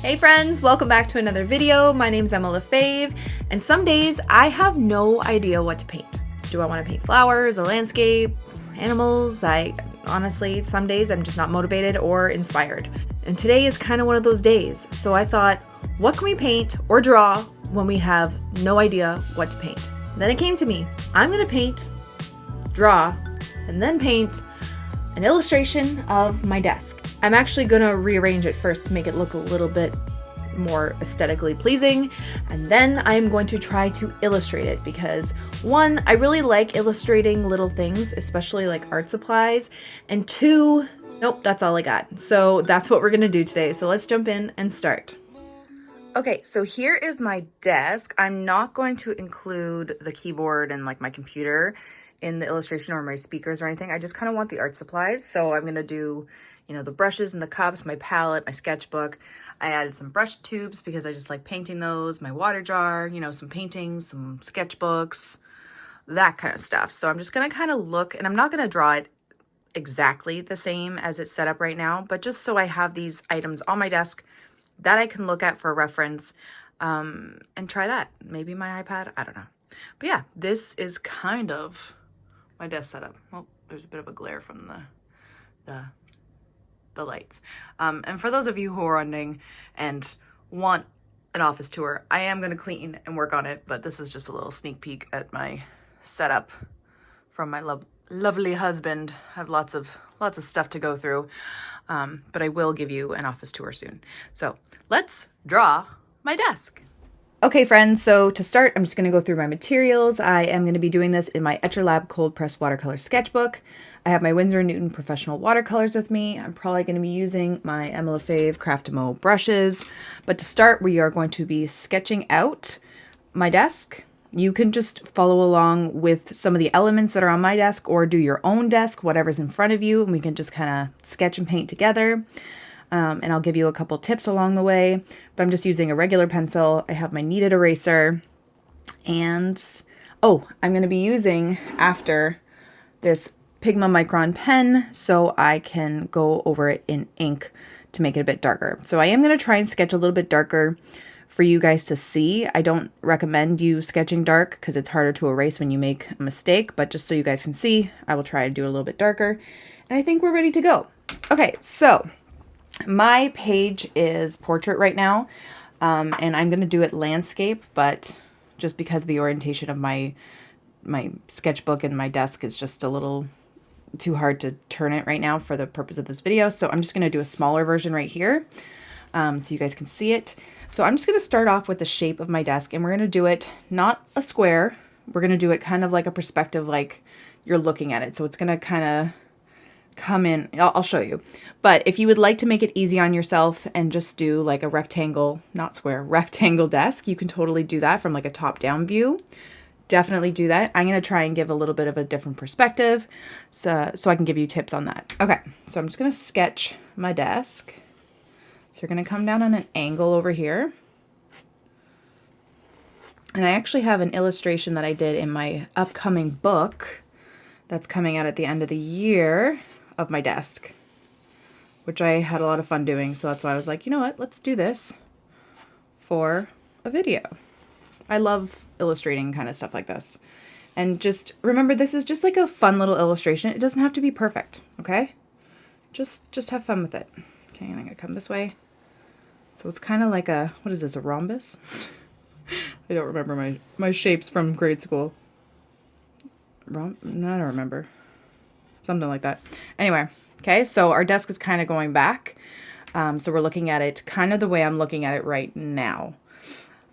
Hey friends, welcome back to another video. My name's Lefebvre, and some days I have no idea what to paint. Do I want to paint flowers, a landscape, animals? Honestly, some days I'm just not motivated or inspired. And today is kind of one of those days. So I thought, what can we paint or draw when we have no idea what to paint? Then it came to me. I'm gonna paint, draw, and then paint an illustration of my desk. I'm actually gonna rearrange it first to make it look a little bit more aesthetically pleasing, and then I'm going to try to illustrate it because one, I really like illustrating little things, especially like art supplies, and two, nope, that's all I got. So that's what we're gonna do today. So let's jump in and start. Okay, so here is my desk. I'm not going to include the keyboard and like my computer in the illustration or my speakers or anything. I just kind of want the art supplies. So I'm gonna do, the brushes and the cups, my palette, my sketchbook. I added some brush tubes because I just like painting those, my water jar, some paintings, some sketchbooks, that kind of stuff. So I'm just gonna kind of look, and I'm not gonna draw it exactly the same as it's set up right now, but just so I have these items on my desk that I can look at for reference and try that. Maybe my iPad, I don't know. But yeah, this is kind of my desk setup. Well, there's a bit of a glare from the lights. And for those of you who are running and want an office tour, I am going to clean and work on it, but this is just a little sneak peek at my setup from my lovely husband. I have lots of stuff to go through, but I will give you an office tour soon. So let's draw my desk. Okay friends, so to start, I'm just going to go through my materials. I am going to be doing this in my Etcher Lab Cold Press Watercolor Sketchbook. I have my Winsor & Newton Professional Watercolors with me. I'm probably going to be using my Lefebvre Craft-A-Mo brushes. But to start, we are going to be sketching out my desk. You can just follow along with some of the elements that are on my desk or do your own desk, whatever's in front of you, and we can just kind of sketch and paint together. And I'll give you a couple tips along the way, but I'm just using a regular pencil. I have my kneaded eraser, and I'm going to be using after this Pigma Micron pen so I can go over it in ink to make it a bit darker. So I am going to try and sketch a little bit darker for you guys to see. I don't recommend you sketching dark because it's harder to erase when you make a mistake, but just so you guys can see, I will try to do a little bit darker. And I think we're ready to go. Okay, so my page is portrait right now, and I'm going to do it landscape, but just because the orientation of my sketchbook and my desk is just a little too hard to turn it right now for the purpose of this video. So I'm just going to do a smaller version right here so you guys can see it. So I'm just going to start off with the shape of my desk, and we're going to do it not a square. We're going to do it kind of like a perspective, like you're looking at it. So it's going to kind of come in. I'll show you. But if you would like to make it easy on yourself and just do like a rectangle, not square, rectangle desk, you can totally do that from like a top-down view. Definitely do that. I'm going to try and give a little bit of a different perspective so I can give you tips on that. Okay, so I'm just going to sketch my desk. So you're going to come down on an angle over here. And I actually have an illustration that I did in my upcoming book that's coming out at the end of the year of my desk, which I had a lot of fun doing. So that's why I was like, you know what, let's do this for a video. I love illustrating kind of stuff like this. And just remember, this is just like a fun little illustration. It doesn't have to be perfect, okay? Just have fun with it. Okay, and I'm gonna come this way. So it's kind of like a, what is this, a rhombus? I don't remember my shapes from grade school. No, I don't remember. Something like that. Anyway, okay, so our desk is kind of going back. So we're looking at it kind of the way I'm looking at it right now.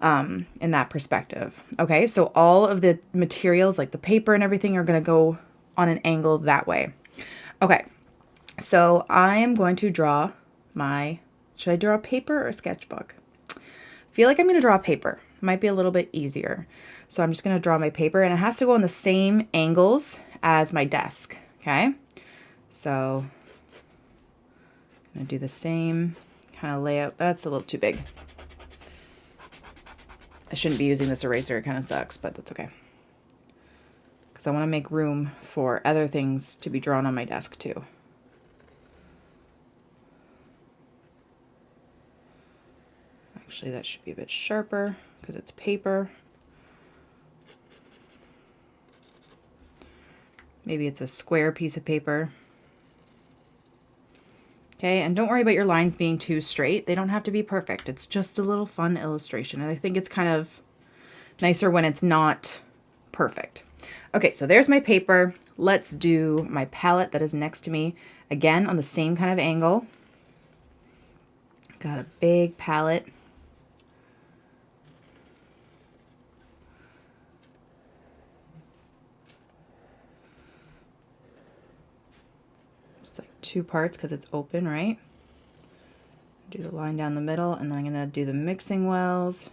In that perspective. Okay, so all of the materials like the paper and everything are going to go on an angle that way. Okay, so I am going to draw should I draw paper or a sketchbook? I feel like I'm going to draw paper. It might be a little bit easier. So I'm just going to draw my paper, and it has to go on the same angles as my desk. Okay, so I'm going to do the same kind of layout. That's a little too big. I shouldn't be using this eraser. It kind of sucks, but that's okay. Because I want to make room for other things to be drawn on my desk too. Actually, that should be a bit sharper because it's paper. Maybe it's a square piece of paper. Okay, and don't worry about your lines being too straight. They don't have to be perfect. It's just a little fun illustration. And I think it's kind of nicer when it's not perfect. Okay, so there's my paper. Let's do my palette that is next to me. Again, on the same kind of angle. Got a big palette. It's like 2 parts because it's open, right? Do the line down the middle, and then I'm gonna do the mixing wells.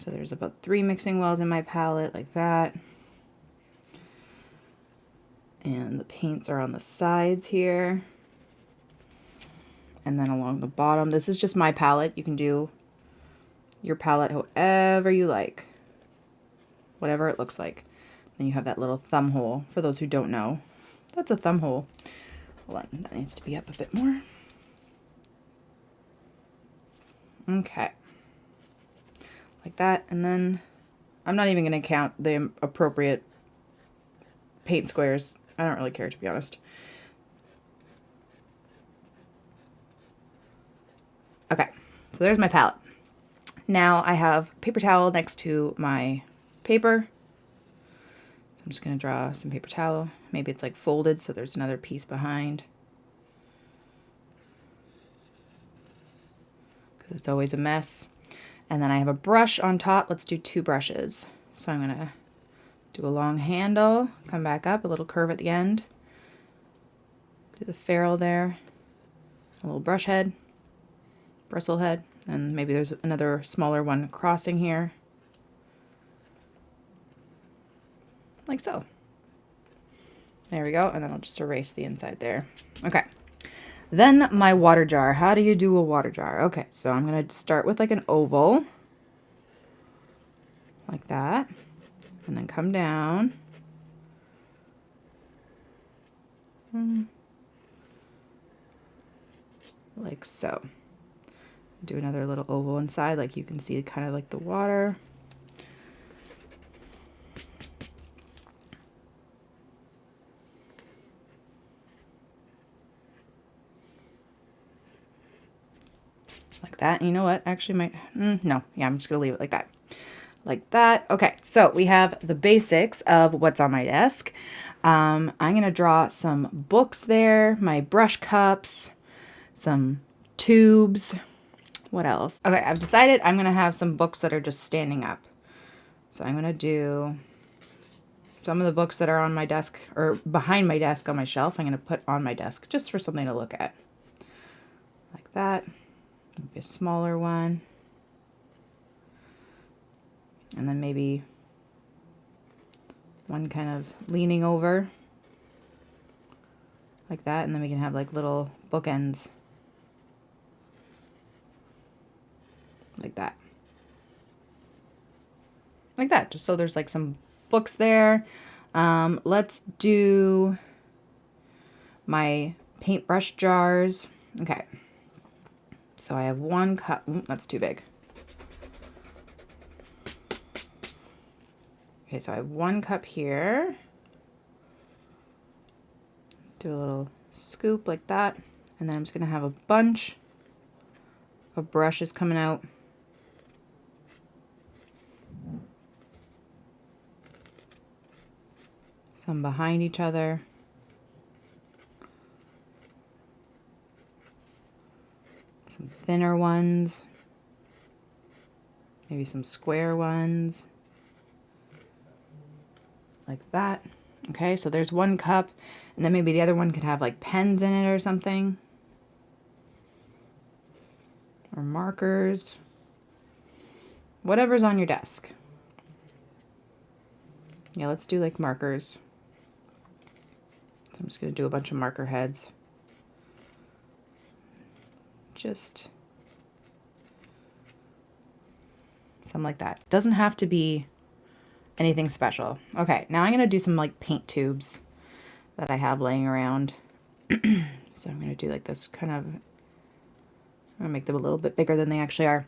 So there's about 3 mixing wells in my palette, like that. And the paints are on the sides here. And then along the bottom, this is just my palette. You can do your palette however you like. Whatever it looks like. Then you have that little thumb hole. For those who don't know, that's a thumb hole. Hold on, that needs to be up a bit more. Okay. Like that, and then I'm not even going to count the appropriate paint squares. I don't really care, to be honest. Okay, so there's my palette. Now I have paper towel next to my paper. So I'm just going to draw some paper towel. Maybe it's like folded, so there's another piece behind. Because it's always a mess. And then I have a brush on top. Let's do 2 brushes. So I'm going to do a long handle, come back up, a little curve at the end. Do the ferrule there, a little brush head, bristle head, and maybe there's another smaller one crossing here. Like so. There we go, and then I'll just erase the inside there. Okay. Then my water jar. How do you do a water jar? Okay, so I'm going to start with like an oval. Like that. And then come down. Like so. Do another little oval inside, like you can see kind of like the water. Like that. And you know what? Actually, no. Yeah, I'm just going to leave it like that. Like that. Okay, so we have the basics of what's on my desk. I'm going to draw some books there, my brush cups, some tubes. What else? Okay, I've decided I'm going to have some books that are just standing up. So I'm going to do some of the books that are on my desk or behind my desk on my shelf. I'm going to put on my desk just for something to look at. Like that. Maybe a smaller one. And then maybe one kind of leaning over like that, and then we can have like little bookends like that. Like that, just so there's like some books there. Let's do my paintbrush jars. Okay. So I have 1 cup. Ooh, that's too big. Okay, so I have 1 cup here. Do a little scoop like that. And then I'm just going to have a bunch of brushes coming out. Some behind each other. Some thinner ones. Maybe some square ones. Like that. Okay, so there's 1 cup. And then maybe the other one could have like pens in it or something. Or markers. Whatever's on your desk. Yeah, let's do like markers. So I'm just going to do a bunch of marker heads. Just something like that. Doesn't have to be anything special. Okay, now I'm going to do some like paint tubes that I have laying around. So I'm going to do like this kind of I'm gonna make them a little bit bigger than they actually are.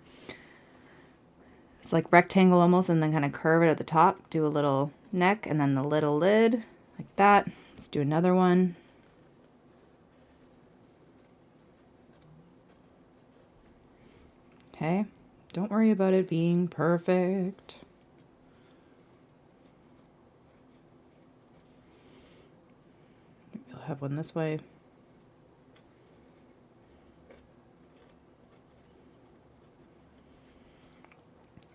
It's like rectangle almost, and then kind of curve it at the top. Do a little neck and then the little lid like that. Let's do another one. Okay, don't worry about it being perfect. Maybe I'll have one this way.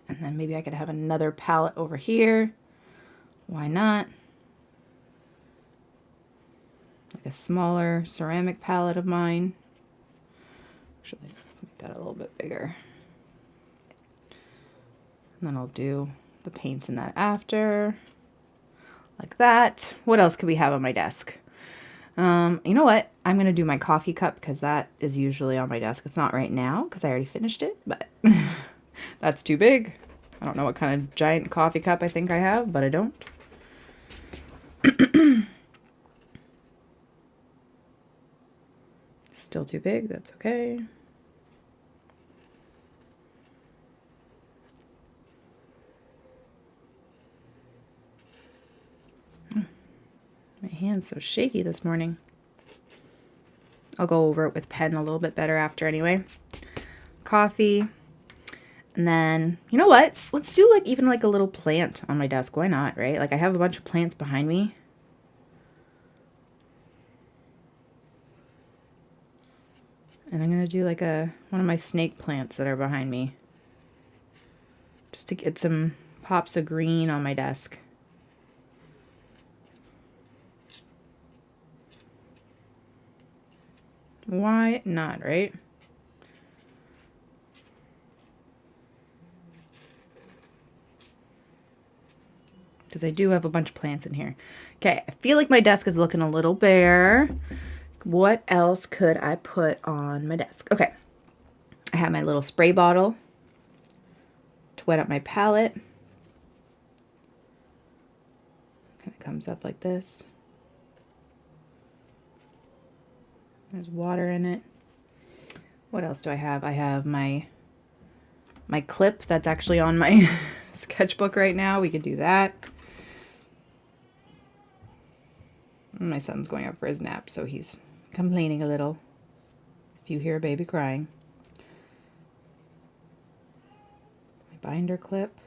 And then maybe I could have another palette over here. Why not? Like a smaller ceramic palette of mine. Actually, let's make that a little bit bigger. And then I'll do the paints in that after. Like that. What else could we have on my desk? You know what? I'm going to do my coffee cup because that is usually on my desk. It's not right now because I already finished it, but that's too big. I don't know what kind of giant coffee cup I think I have, but I don't. Still too big. That's okay. My hand's so shaky this morning. I'll go over it with pen a little bit better after anyway. Coffee. And then, you know what? Let's do like even like a little plant on my desk. Why not, right? Like I have a bunch of plants behind me. And I'm going to do like one of my snake plants that are behind me. Just to get some pops of green on my desk. Why not, right? Because I do have a bunch of plants in here. Okay, I feel like my desk is looking a little bare. What else could I put on my desk? Okay, I have my little spray bottle to wet up my palette. Kind of comes up like this. There's water in it. What else do I have? I have my clip that's actually on my sketchbook right now. We could do that. My son's going up for his nap, so he's complaining a little. If you hear a baby crying. My binder clip.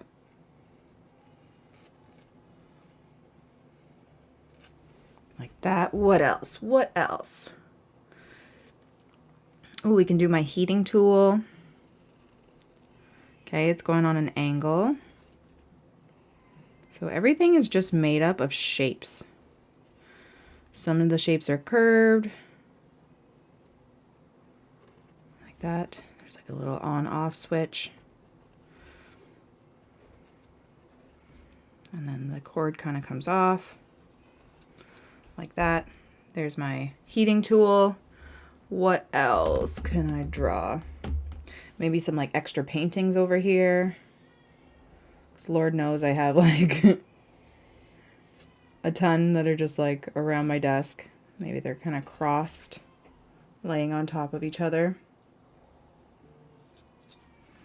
Like that. What else? What else? Oh, we can do my heating tool. Okay, it's going on an angle. So everything is just made up of shapes. Some of the shapes are curved. Like that. There's like a little on-off switch. And then the cord kind of comes off. Like that. There's my heating tool. What else can I draw? Maybe some like extra paintings over here. Because Lord knows I have like a ton that are just like around my desk. Maybe they're kind of crossed, laying on top of each other.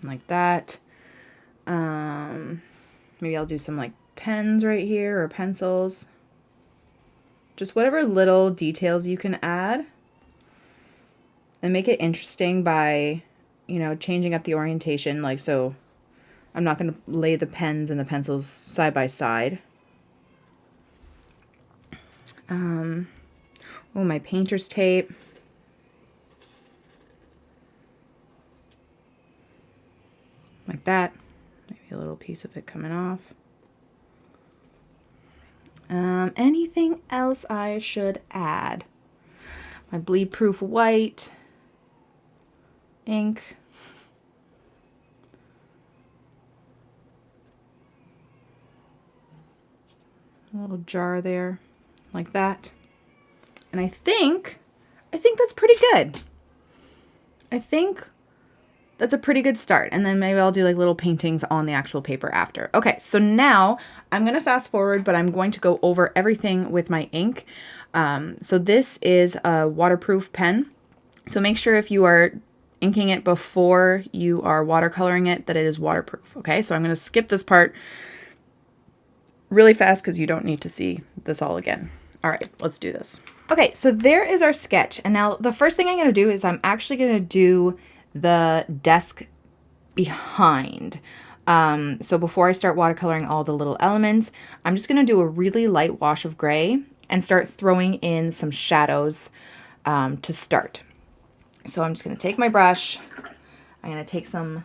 Like that. Maybe I'll do some like pens right here or pencils. Just whatever little details you can add. And make it interesting by, you know, changing up the orientation. Like, so I'm not going to lay the pens and the pencils side by side. Oh, my painter's tape. Like that. Maybe a little piece of it coming off. Anything else I should add? My bleed-proof white ink. A little jar there, like that. And I think that's pretty good. I think that's a pretty good start. And then maybe I'll do like little paintings on the actual paper after. Okay, so now I'm going to fast forward, but I'm going to go over everything with my ink. So this is a waterproof pen. So make sure if you are inking it before you are watercoloring it that it is waterproof. Okay, so I'm going to skip this part really fast because you don't need to see this all again. All right, let's do this. Okay, so there is our sketch. And now the first thing I'm going to do is I'm actually going to do the desk behind. So before I start watercoloring all the little elements, I'm just going to do a really light wash of gray and start throwing in some shadows to start. So I'm just going to take my brush. I'm going to take some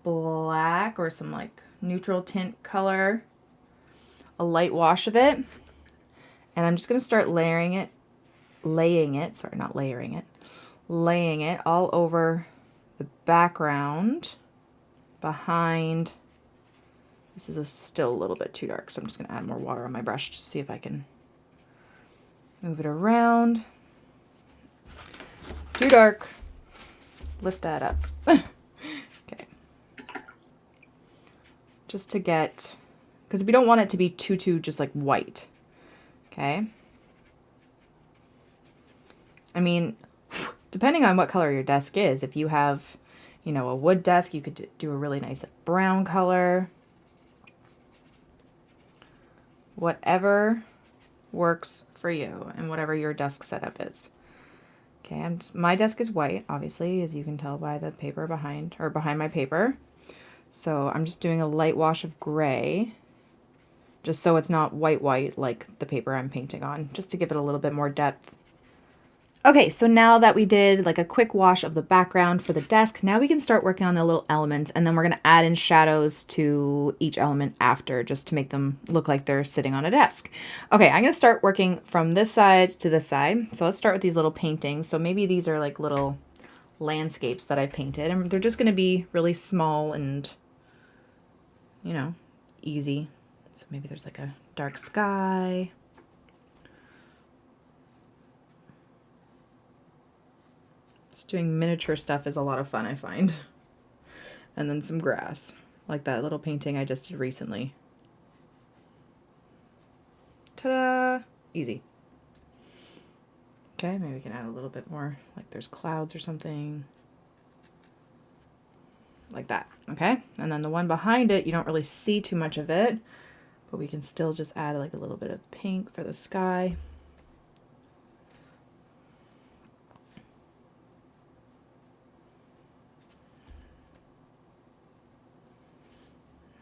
black or some like neutral tint color, a light wash of it, and I'm just going to start laying it all over the background behind. This is still a little bit too dark, so I'm just going to add more water on my brush to see if I can move it around. Too dark. Lift that up. Okay. Just to get, because we don't want it to be too just like white. Okay. I mean, depending on what color your desk is, if you have, you know, a wood desk, you could do a really nice like, brown color. Whatever works for you and whatever your desk setup is. Okay, my desk is white, obviously, as you can tell by the paper behind my paper. So I'm just doing a light wash of gray, just so it's not white like the paper I'm painting on, just to give it a little bit more depth. Okay, so now that we did like a quick wash of the background for the desk, now we can start working on the little elements, and then we're going to add in shadows to each element after, just to make them look like they're sitting on a desk. Okay, I'm going to start working from this side to this side. So let's start with these little paintings. So maybe these are like little landscapes that I painted, and they're just going to be really small and, you know, easy. So maybe there's like a dark sky. Just doing miniature stuff is a lot of fun, I find. And then some grass, like that little painting I just did recently. Ta-da! Easy. Okay, maybe we can add a little bit more, like there's clouds or something. Like that, okay? And then the one behind it, you don't really see too much of it, but we can still just add like a little bit of pink for the sky.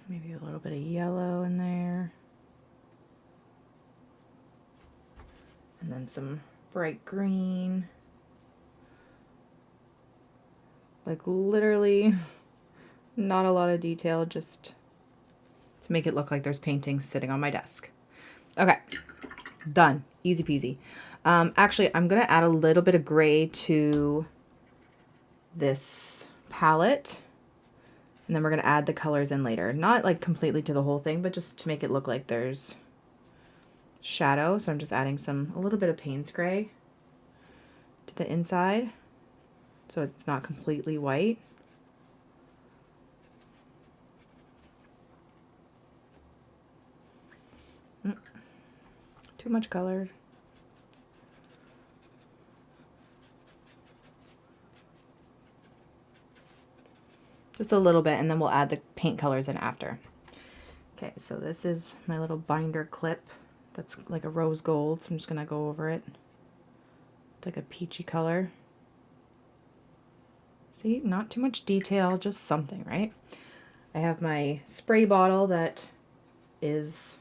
Maybe a little bit of yellow in there. And then some bright green. Like literally not a lot of detail, just to make it look like there's paintings sitting on my desk. Okay, done. Easy peasy. Actually, I'm going to add a little bit of gray to this palette. And then we're going to add the colors in later. Not like completely to the whole thing, but just to make it look like there's shadow. So I'm just adding a little bit of Payne's gray to the inside, so it's not completely white. Too much color. Just a little bit, and then we'll add the paint colors in after. Okay, so this is my little binder clip that's like a rose gold, so I'm just going to go over it. It's like a peachy color. See, not too much detail, just something, right? I have my spray bottle that is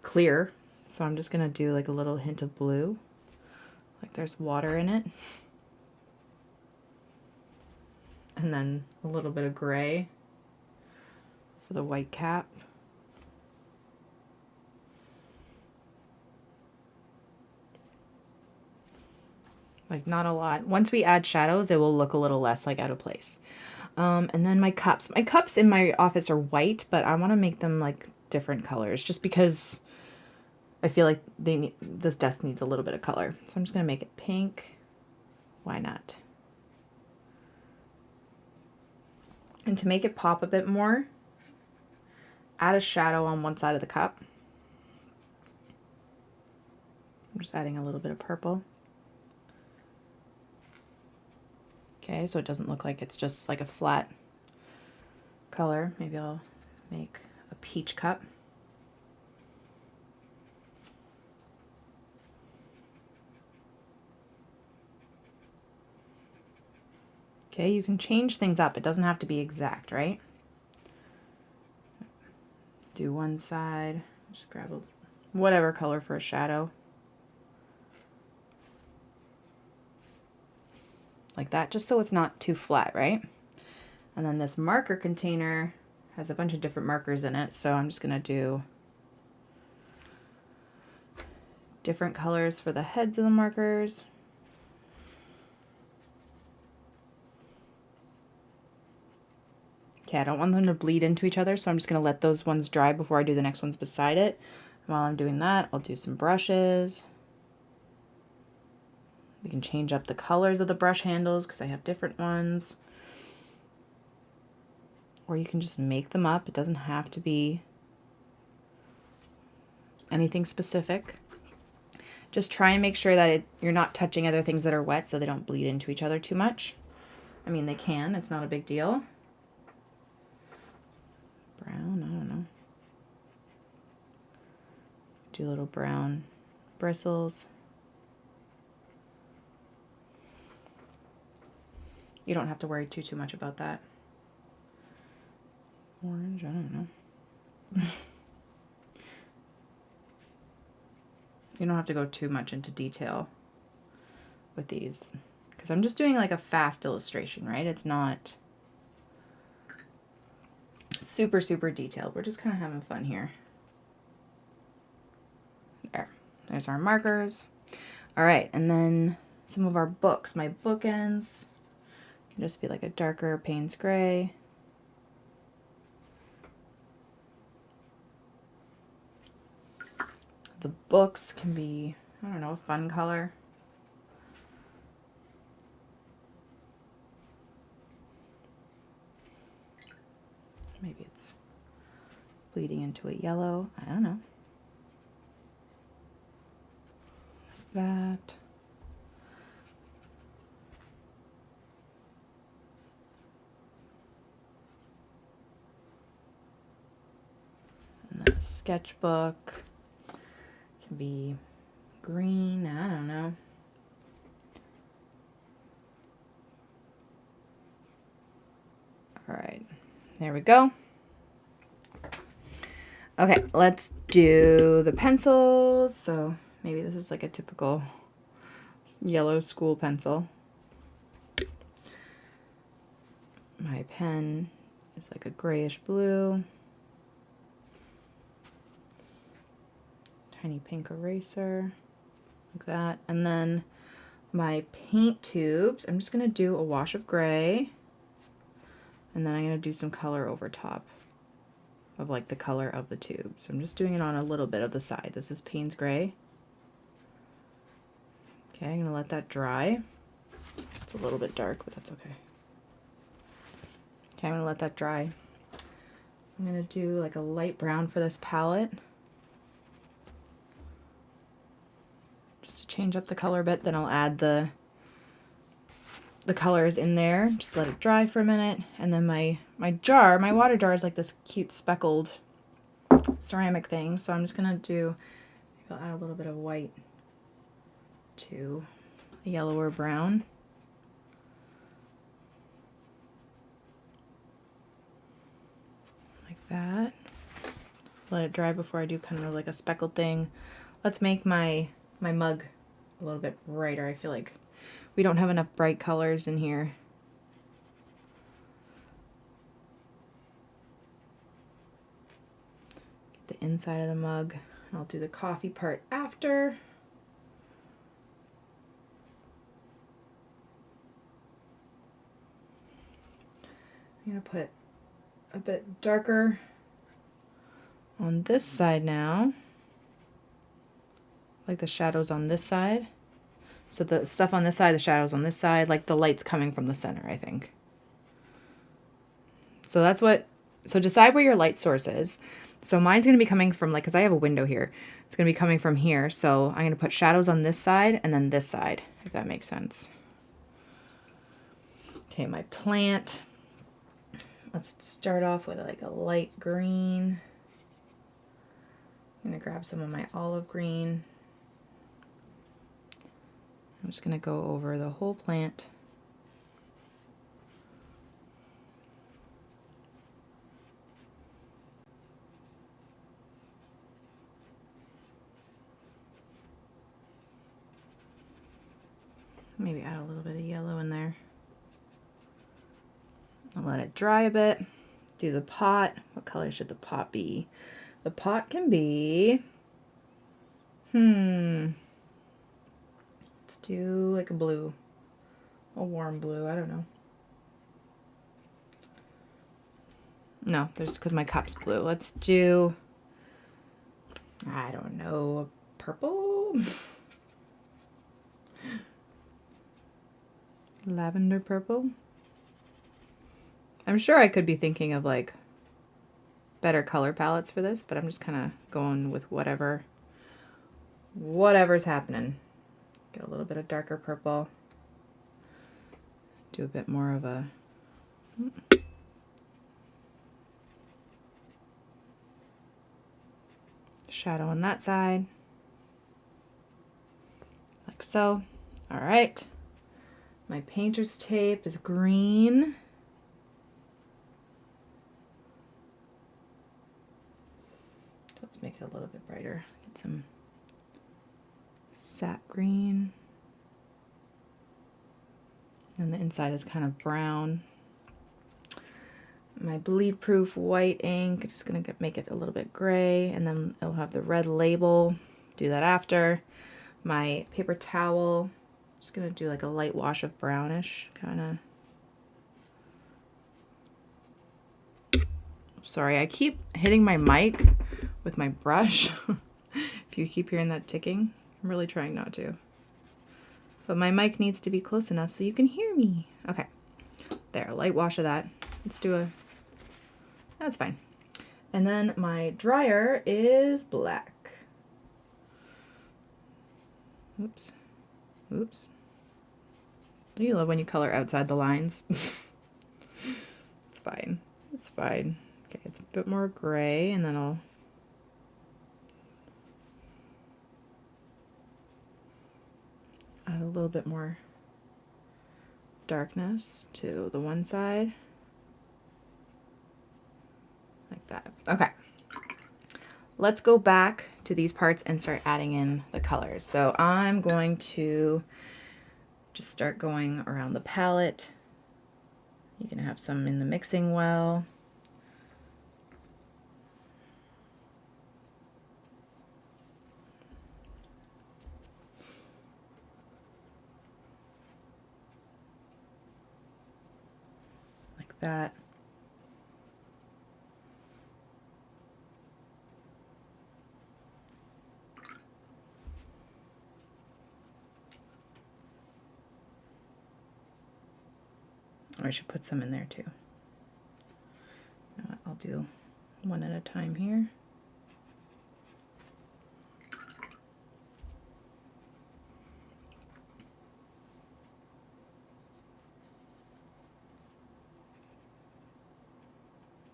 clear, so I'm just going to do like a little hint of blue, like there's water in it. And then a little bit of gray for the white cap. Like not a lot. Once we add shadows, it will look a little less like out of place. And then my cups. My cups in my office are white, but I want to make them like different colors just because I feel like this desk needs a little bit of color. So I'm just going to make it pink. Why not? And to make it pop a bit more, add a shadow on one side of the cup. I'm just adding a little bit of purple. Okay, so it doesn't look like it's just like a flat color. Maybe I'll make a peach cup. Okay, you can change things up. It doesn't have to be exact, right? Do one side, just grab whatever color for a shadow. Like that, just so it's not too flat, right? And then this marker container has a bunch of different markers in it, so I'm just gonna do different colors for the heads of the markers. Okay, I don't want them to bleed into each other, so I'm just going to let those ones dry before I do the next ones beside it. And while I'm doing that, I'll do some brushes. We can change up the colors of the brush handles because I have different ones. Or you can just make them up. It doesn't have to be anything specific. Just try and make sure that you're not touching other things that are wet so they don't bleed into each other too much. I mean, they can. It's not a big deal. Brown, I don't know. Do little brown bristles. You don't have to worry too much about that. Orange, I don't know. You don't have to go too much into detail with these because I'm just doing like a fast illustration, right? It's not super detailed. We're just kind of having fun here. There's our markers. All right, and then some of our books. My bookends can just be like a darker Payne's gray. The books can be, I don't know, a fun color. Maybe it's bleeding into a yellow. I don't know. Like that. And then a sketchbook can be green. I don't know. All right. There we go. Okay, let's do the pencils. So maybe this is like a typical yellow school pencil. My pen is like a grayish blue. Tiny pink eraser, like that. And then my paint tubes, I'm just gonna do a wash of gray. And then I'm going to do some color over top of like the color of the tube. So I'm just doing it on a little bit of the side. This is Payne's gray. Okay, I'm going to let that dry. It's a little bit dark, but that's okay. Okay, I'm going to let that dry. I'm going to do like a light brown for this palette. Just to change up the color a bit. Then I'll add the colors in there, just let it dry for a minute. And then my water jar is like this cute speckled ceramic thing. So I'm just gonna I'll add a little bit of white to a yellow or brown. Like that. Let it dry before I do kind of like a speckled thing. Let's make my mug a little bit brighter. I feel like we don't have enough bright colors in here. Get the inside of the mug. I'll do the coffee part after. I'm gonna put a bit darker on this side now. Like the shadows on this side. So the stuff on this side, the shadows on this side, like the light's coming from the center, I think. So so decide where your light source is. So mine's going to be coming from, like, because I have a window here. It's going to be coming from here. So I'm going to put shadows on this side and then this side, if that makes sense. Okay, my plant. Let's start off with like a light green. I'm gonna grab some of my olive green. I'm just gonna go over the whole plant. Maybe add a little bit of yellow in there. I'll let it dry a bit. Do the pot. What color should the pot be? The pot can be, let's do like a blue, a warm blue, I don't know. No, there's, because my cup's blue. Let's do, I don't know, a purple? Lavender purple? I'm sure I could be thinking of like better color palettes for this, but I'm just kind of going with whatever's happening. Get a little bit of darker purple. Do a bit more of a shadow on that side, like so. All right, my painter's tape is green. Let's make it a little bit brighter. Get some sap green. And the inside is kind of brown. My bleed proof white ink, I'm just gonna make it a little bit gray, and then it'll have the red label. Do that after. My paper towel, just gonna do like a light wash of brownish, kind of. Sorry, I keep hitting my mic with my brush. If you keep hearing that ticking, I'm really trying not to. But my mic needs to be close enough so you can hear me. Okay, there, light wash of that. Let's do a, that's fine. And then my dryer is black. Oops. Oops. Don't you love when you color outside the lines? It's fine. It's fine. Okay, it's a bit more gray, and then I'll add a little bit more darkness to the one side. Like that. Okay. Let's go back to these parts and start adding in the colors. So I'm going to just start going around the palette. You can have some in the mixing well. Like that. Or I should put some in there too. You know what, I'll do one at a time here.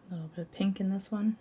A little bit of pink in this one.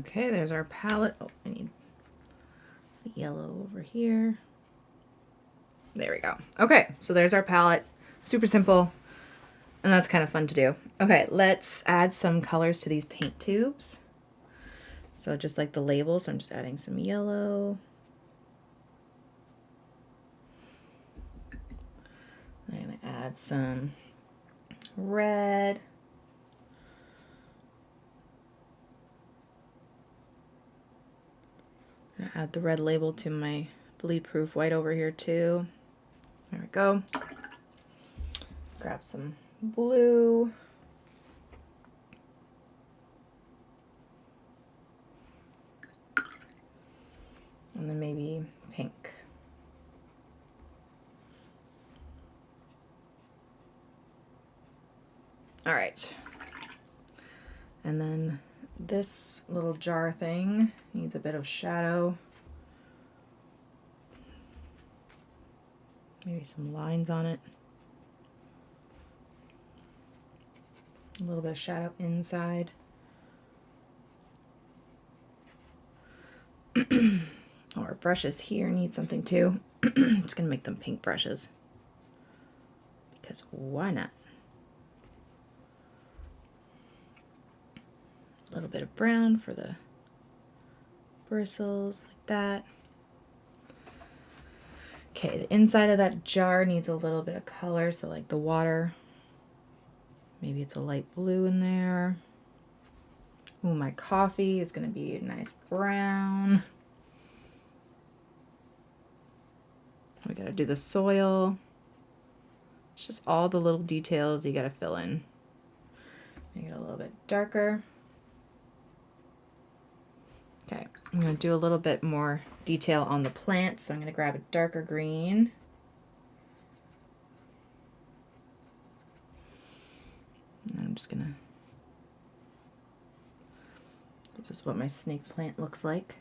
Okay, there's our palette. Oh, I need the yellow over here. There we go. Okay, so there's our palette. Super simple, and that's kind of fun to do. Okay, let's add some colors to these paint tubes. So just like the label, so I'm just adding some yellow. I'm gonna add some red. I'm gonna add the red label to my bleed proof white over here too. There we go. Grab some blue. And then maybe pink. All right. And then this little jar thing needs a bit of shadow. Maybe some lines on it. A little bit of shadow inside. Our brushes here need something too. I'm just gonna make them pink brushes. Because why not? A little bit of brown for the bristles, like that. Okay, the inside of that jar needs a little bit of color, so like the water. Maybe it's a light blue in there. Ooh, my coffee is gonna be a nice brown. We gotta do the soil. It's just all the little details you gotta fill in. Make it a little bit darker. Okay, I'm gonna do a little bit more detail on the plant, so I'm gonna grab a darker green. And I'm just gonna, this is what my snake plant looks like.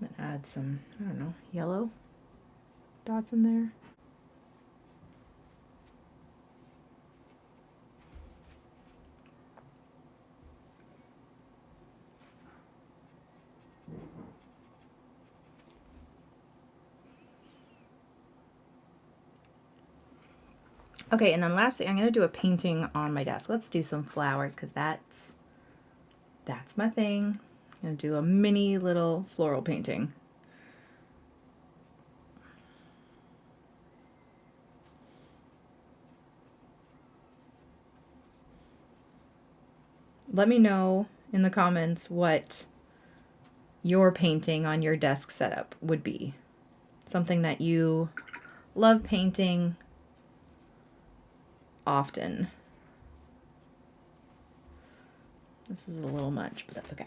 Then add some, I don't know, yellow dots in there. Okay, and then lastly, I'm going to do a painting on my desk. Let's do some flowers because that's my thing. I'm going to do a mini little floral painting. Let me know in the comments what your painting on your desk setup would be. Something that you love painting often. This is a little much, but that's okay.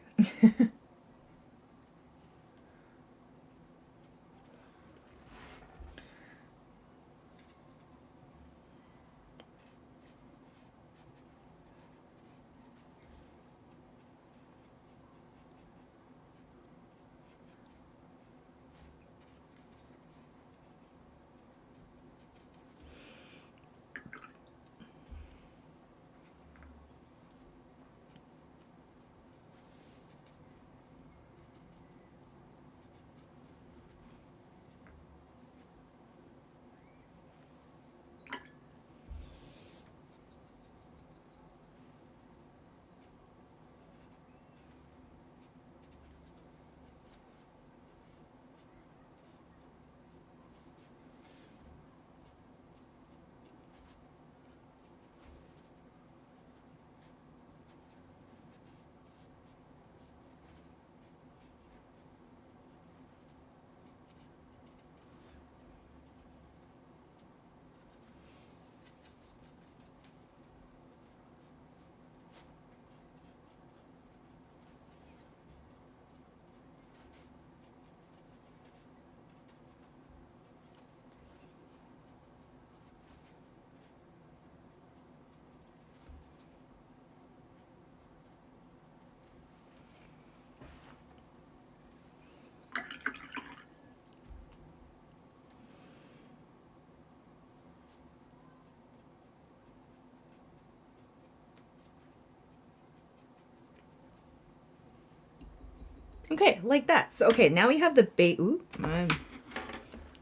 Okay, like that. So, okay, now we have the base. Ooh, I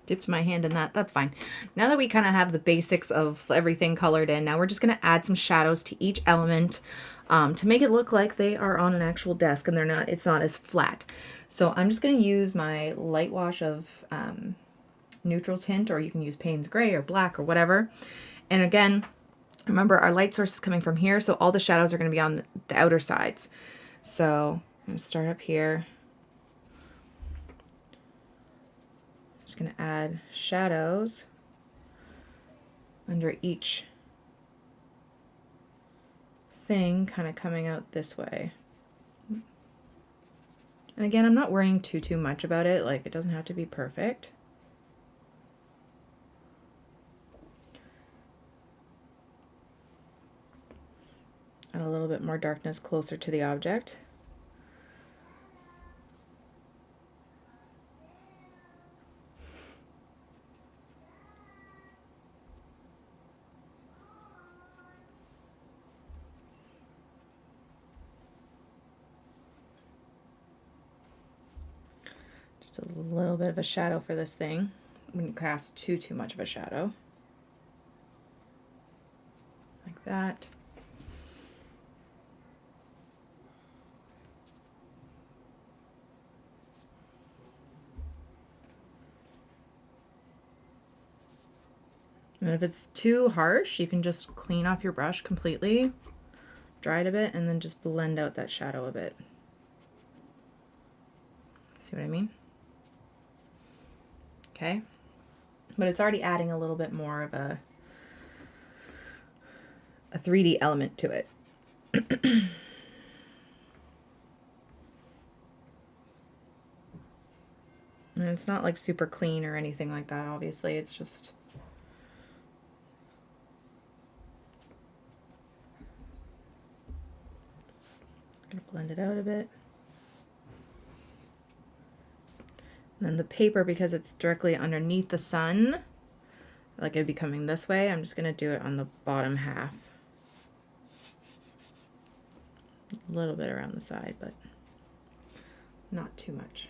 dipped my hand in that. That's fine. Now that we kind of have the basics of everything colored in, now we're just going to add some shadows to each element to make it look like they are on an actual desk and it's not as flat. So I'm just going to use my light wash of Neutral's Hint, or you can use Payne's Gray or black or whatever. And again, remember our light source is coming from here, so all the shadows are going to be on the outer sides. So I'm going to start up here. Just going to add shadows under each thing, kind of coming out this way. And again, I'm not worrying too much about it. Like, it doesn't have to be perfect. Add a little bit more darkness closer to the object. Just a little bit of a shadow for this thing. Wouldn't cast too much of a shadow. Like that. And if it's too harsh, you can just clean off your brush completely, dry it a bit, and then just blend out that shadow a bit. See what I mean? Okay. But it's already adding a little bit more of a 3D element to it. And it's not like super clean or anything like that, obviously. It's just gonna blend it out a bit. And then the paper, because it's directly underneath the sun, like it'd be coming this way, I'm just gonna do it on the bottom half. A little bit around the side, but not too much.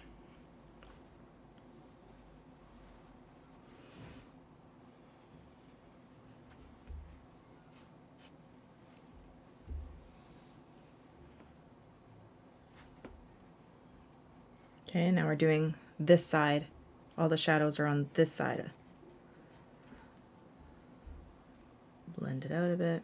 Okay, now we're doing this side. All the shadows are on this side. Blend it out a bit.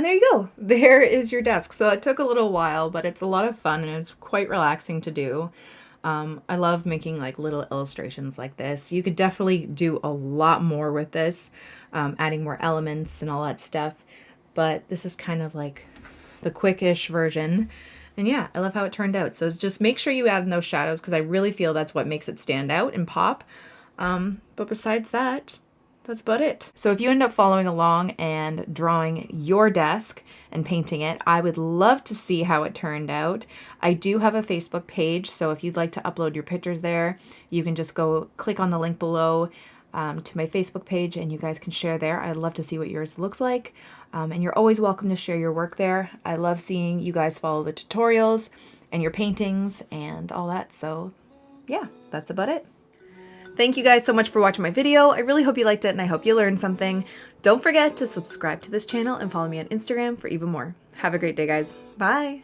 there you go. There is your desk. So it took a little while, but it's a lot of fun and it's quite relaxing to do. I love making like little illustrations like this. You could definitely do a lot more with this, adding more elements and all that stuff. But this is kind of like the quickish version. And yeah, I love how it turned out. So just make sure you add in those shadows because I really feel that's what makes it stand out and pop. But besides that, that's about it. So if you end up following along and drawing your desk and painting it, I would love to see how it turned out. I do have a Facebook page, so if you'd like to upload your pictures there, you can just go click on the link below to my Facebook page and you guys can share there. I'd love to see what yours looks like. And you're always welcome to share your work there. I love seeing you guys follow the tutorials and your paintings and all that. So yeah, that's about it. Thank you guys so much for watching my video. I really hope you liked it and I hope you learned something. Don't forget to subscribe to this channel and follow me on Instagram for even more. Have a great day, guys. Bye.